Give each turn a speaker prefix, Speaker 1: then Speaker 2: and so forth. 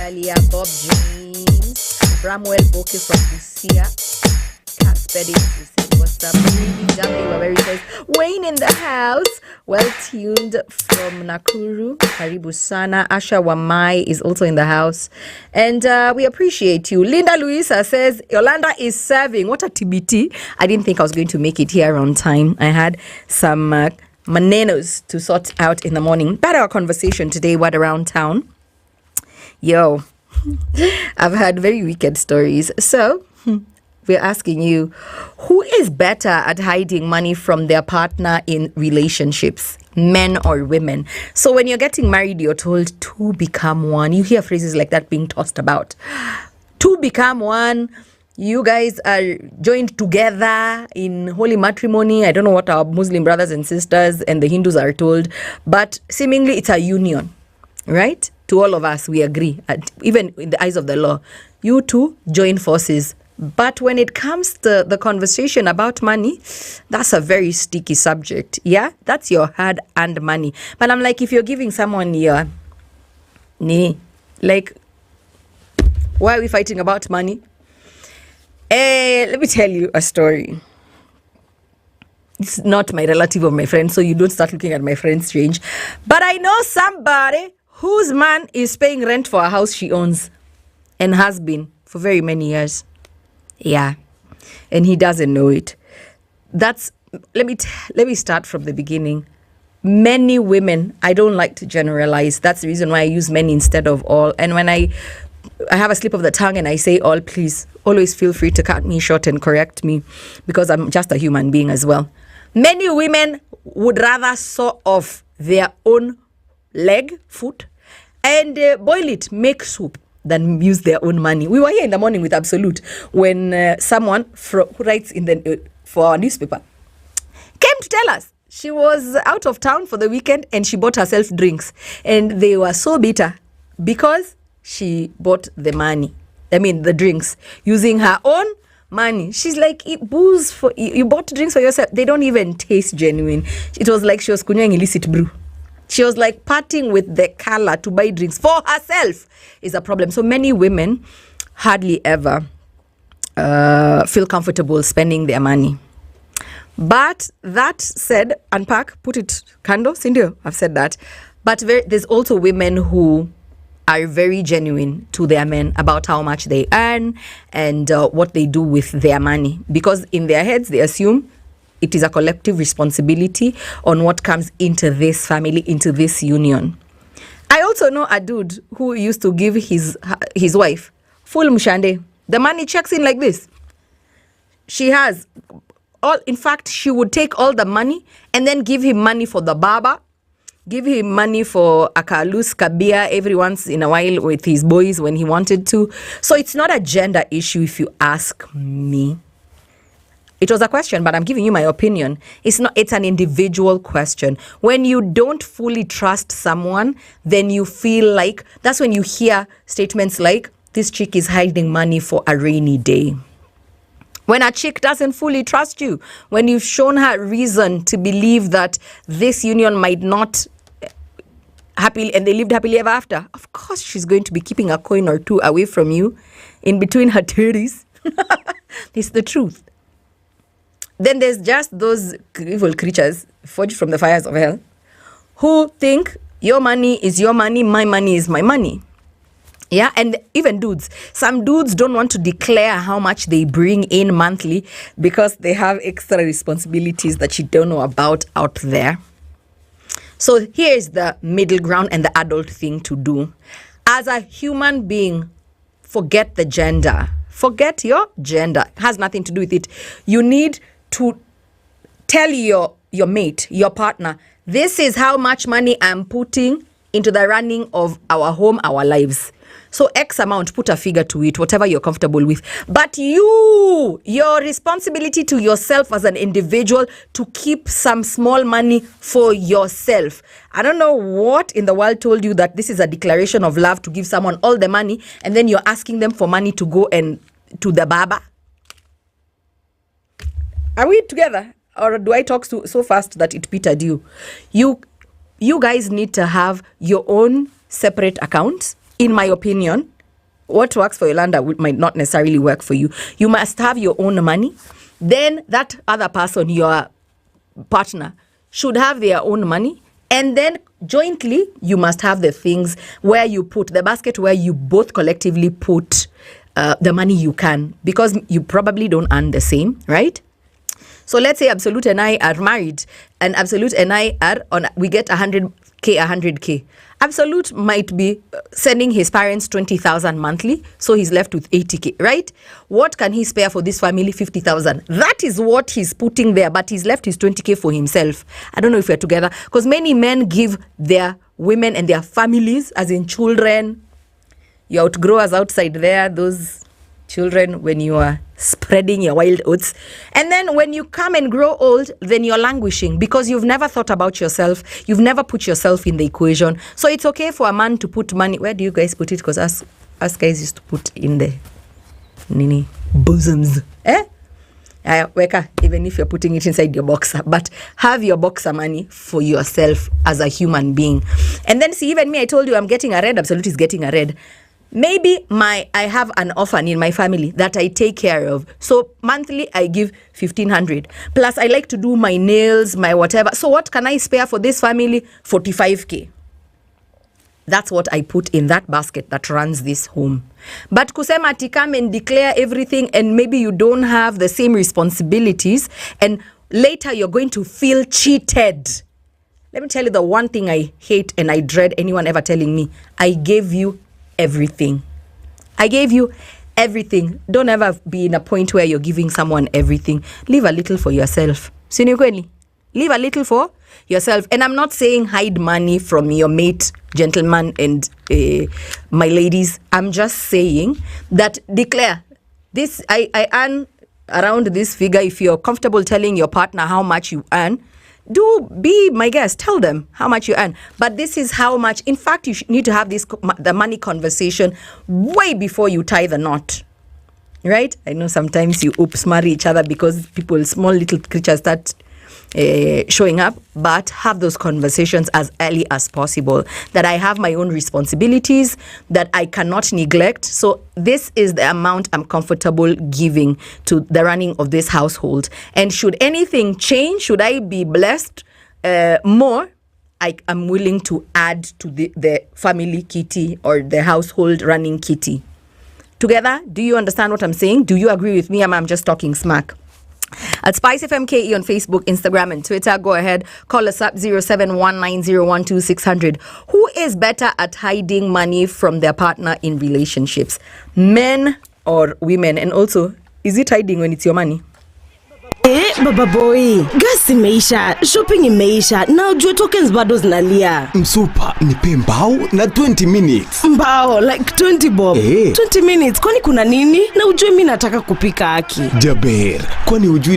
Speaker 1: earlier. Bob James, Bramwell Boke from Lucia, Cat Spedding, what's up? W Waberi says, Wayne in the house, well tuned from Nakuru. Karibu sana. Asha Wamai is also in the house, and we appreciate you. Linda Luisa says, Yolanda is serving. What a TBT. I didn't think I was going to make it here on time. I had some manenos to sort out in the morning. But our conversation today, what around town? Yo, I've had very wicked stories. So we're asking you, who is better at hiding money from their partner in relationships, men or women? So when you're getting married, you're told two become one. You hear phrases like that being tossed about. Two become one. You guys are joined together in holy matrimony. I don't know what our Muslim brothers and sisters and the Hindus are told, but seemingly it's a union, right? To all of us, we agree, even in the eyes of the law. You two join forces. But when it comes to the conversation about money, that's a very sticky subject. Yeah, that's your hard-earned money. But I'm like, if you're giving someone your, like, why are we fighting about money? Let me tell you a story. It's not my relative or my friend, so you don't start looking at my friend strange. But I know somebody whose man is paying rent for a house she owns and has been for very many years. Yeah, and he doesn't know it. Let me start from the beginning. Many women, I don't like to generalize. That's the reason why I use many instead of all. And when I have a slip of the tongue and I say all, please always feel free to cut me short and correct me, because I'm just a human being as well. Many women would rather saw off their own foot, and boil it, make soup, than use their own money. We were here in the morning with Absolute when someone who writes for our newspaper came to tell us she was out of town for the weekend and she bought herself drinks, and they were so bitter because she bought the drinks using her own money. She's like, booze you bought drinks for yourself. They don't even taste genuine. It was like she was kunyang illicit brew. She was like parting with the color to buy drinks for herself is a problem. So many women hardly ever feel comfortable spending their money. But that said, unpack, put it kando, Cindy, I've said that. But there's also women who are very genuine to their men about how much they earn and what they do with their money. Because in their heads, they assume it is a collective responsibility on what comes into this family, into this union. I also know a dude who used to give his wife full mshande. The money checks in like this. She has all. In fact, she would take all the money and then give him money for the barber, give him money for a kalus kabia every once in a while with his boys when he wanted to. So it's not a gender issue if you ask me. It was a question, but I'm giving you my opinion. It's an individual question. When you don't fully trust someone, then you feel like, that's when you hear statements like, this chick is hiding money for a rainy day. When a chick doesn't fully trust you, when you've shown her reason to believe that this union might not happily, and they lived happily ever after, of course she's going to be keeping a coin or two away from you in between her titties. It's the truth. Then there's just those evil creatures forged from the fires of hell who think your money is your money, my money is my money. Yeah, and even dudes. Some dudes don't want to declare how much they bring in monthly because they have extra responsibilities that you don't know about out there. So here's the middle ground and the adult thing to do. As a human being, forget the gender. Forget your gender. It has nothing to do with it. You need to tell your mate, your partner, this is how much money I'm putting into the running of our home, our lives. So X amount, put a figure to it, whatever you're comfortable with. But your responsibility to yourself as an individual to keep some small money for yourself. I don't know what in the world told you that this is a declaration of love to give someone all the money and then you're asking them for money to go and to the barber. Are we together? Or do I talk so fast that it petered you? You guys need to have your own separate accounts in my opinion, what works for Yolanda might not necessarily work for you. You must have your own money. Then that other person, your partner, should have their own money. And then jointly, you must have the things where you put the basket, where you both collectively put the money you can, because you probably don't earn the same, right? So let's say Absolute and I are married, and Absolute and I are we get 100K. Absolute might be sending his parents 20,000 monthly, so he's left with 80K, right? What can he spare for this family? 50,000. That is what he's putting there, but he's left his 20K for himself. I don't know if we're together, because many men give their women and their families, as in children. You outgrowers outside there, those children, when you are spreading your wild oats. And then when you come and grow old, then you're languishing because you've never thought about yourself. You've never put yourself in the equation. So it's okay for a man to put money. Where do you guys put it? Because us guys used to put in the bosoms. Weka, even if you're putting it inside your boxer. But have your boxer money for yourself as a human being. And then see, even me, I told you I'm getting a red. Absolute is getting a red. Maybe I have an orphan in my family that I take care of. So monthly I give 1,500. Plus I like to do my nails, my whatever. So what can I spare for this family? 45K. That's what I put in that basket that runs this home. But kusema ati come and declare everything, and maybe you don't have the same responsibilities, and later you're going to feel cheated. Let me tell you the one thing I hate and I dread anyone ever telling me. I gave you everything. I gave you everything. Don't ever be in a point where you're giving someone everything. Leave a little for yourself. Sinikweli. Leave a little for yourself. And I'm not saying hide money from your mate, gentlemen, and my ladies. I'm just saying that declare this. I earn around this figure. If you're comfortable telling your partner how much you earn, do be my guest. Tell them how much you earn. But this is how much. In fact, you need to have the money conversation way before you tie the knot. Right? I know sometimes you marry each other because small little creatures start showing up, but have those conversations as early as possible, that I have my own responsibilities that I cannot neglect. So this is the amount I'm comfortable giving to the running of this household. And should anything change, should I be blessed more, I am willing to add to the family kitty or the household running kitty. Together, do you understand what I'm saying? Do you agree with me? I'm just talking smack. At SpiceFM KE on Facebook, Instagram, and Twitter. Go ahead, call us up 0719012600. Who is better at hiding money from their partner in relationships, men or women? And also, is it hiding when it's your money?
Speaker 2: Baba boy, gas imeisha, shopping imeisha, na ujue tokens bado zinalia.
Speaker 3: Msupa, nipe mbao na 20 minutes.
Speaker 2: Mbao, like 20 bob. 20 minutes, kwani kuna nini? Na ujue mimi nataka kupika haki.
Speaker 3: Jaber, kwani ujue